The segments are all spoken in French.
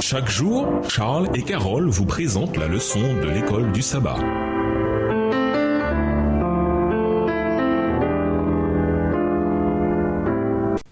Chaque jour, Charles et Carole vous présentent la leçon de l'école du sabbat.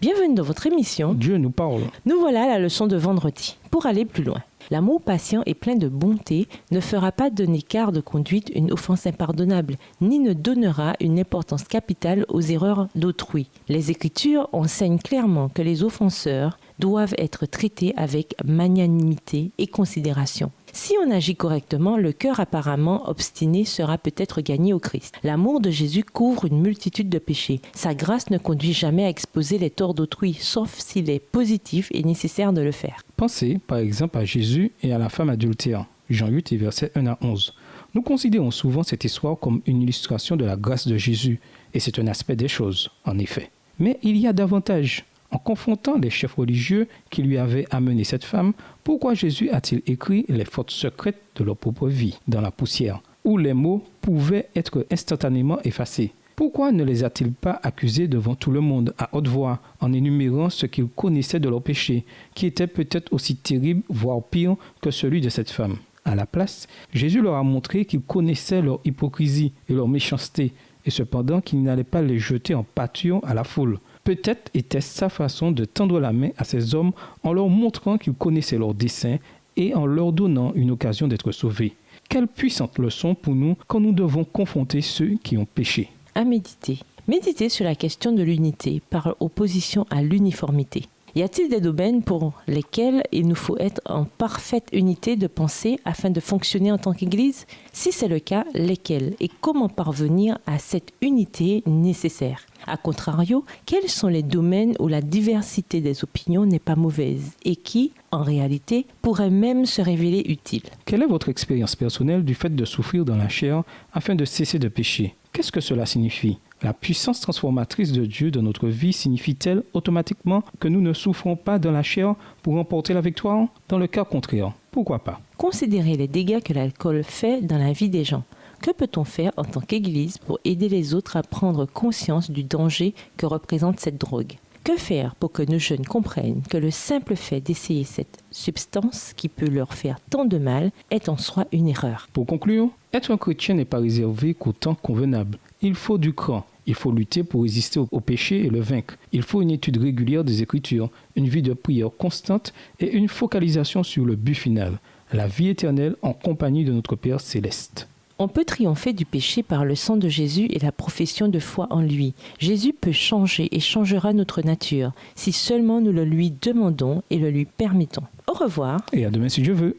Bienvenue dans votre émission Dieu nous parle. Nous voilà à la leçon de vendredi. Pour aller plus loin, l'amour patient et plein de bonté ne fera pas d'un écart de conduite une offense impardonnable, ni ne donnera une importance capitale aux erreurs d'autrui. Les Écritures enseignent clairement que les offenseurs doivent être traités avec magnanimité et considération. Si on agit correctement, le cœur apparemment obstiné sera peut-être gagné au Christ. L'amour de Jésus couvre une multitude de péchés. Sa grâce ne conduit jamais à exposer les torts d'autrui, sauf s'il est positif et nécessaire de le faire. Pensez par exemple à Jésus et à la femme adultère, Jean 8 et versets 1 à 11. Nous considérons souvent cette histoire comme une illustration de la grâce de Jésus, et c'est un aspect des choses, en effet. Mais il y a davantage. En confrontant les chefs religieux qui lui avaient amené cette femme, pourquoi Jésus a-t-il écrit les fautes secrètes de leur propre vie dans la poussière, où les mots pouvaient être instantanément effacés? Pourquoi ne les a-t-il pas accusés devant tout le monde à haute voix, en énumérant ce qu'ils connaissaient de leurs péchés, qui étaient peut-être aussi terribles, voire pires que celui de cette femme? À la place, Jésus leur a montré qu'il connaissait leur hypocrisie et leur méchanceté, et cependant qu'il n'allait pas les jeter en pâture à la foule. Peut-être était-ce sa façon de tendre la main à ces hommes en leur montrant qu'il connaissait leurs desseins et en leur donnant une occasion d'être sauvés. Quelle puissante leçon pour nous quand nous devons confronter ceux qui ont péché. À méditer. Méditer sur la question de l'unité par opposition à l'uniformité. Y a-t-il des domaines pour lesquels il nous faut être en parfaite unité de pensée afin de fonctionner en tant qu'Église? Si c'est le cas, lesquels et comment parvenir à cette unité nécessaire? A contrario, quels sont les domaines où la diversité des opinions n'est pas mauvaise et qui, en réalité, pourraient même se révéler utiles? Quelle est votre expérience personnelle du fait de souffrir dans la chair afin de cesser de pécher? Qu'est-ce que cela signifie? La puissance transformatrice de Dieu dans notre vie signifie-t-elle automatiquement que nous ne souffrons pas dans la chair pour remporter la victoire? Dans le cas contraire, pourquoi pas? Considérez les dégâts que l'alcool fait dans la vie des gens. Que peut-on faire en tant qu'Église pour aider les autres à prendre conscience du danger que représente cette drogue? Que faire pour que nos jeunes comprennent que le simple fait d'essayer cette substance qui peut leur faire tant de mal est en soi une erreur? Pour conclure, être un chrétien n'est pas réservé qu'au temps convenable. Il faut du cran. Il faut lutter pour résister au péché et le vaincre. Il faut une étude régulière des Écritures, une vie de prière constante et une focalisation sur le but final, la vie éternelle en compagnie de notre Père céleste. On peut triompher du péché par le sang de Jésus et la profession de foi en lui. Jésus peut changer et changera notre nature, si seulement nous le lui demandons et le lui permettons. Au revoir. Et à demain si Dieu veut.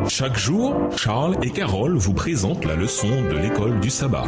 Chaque jour, Charles et Carole vous présentent la leçon de l'école du sabbat.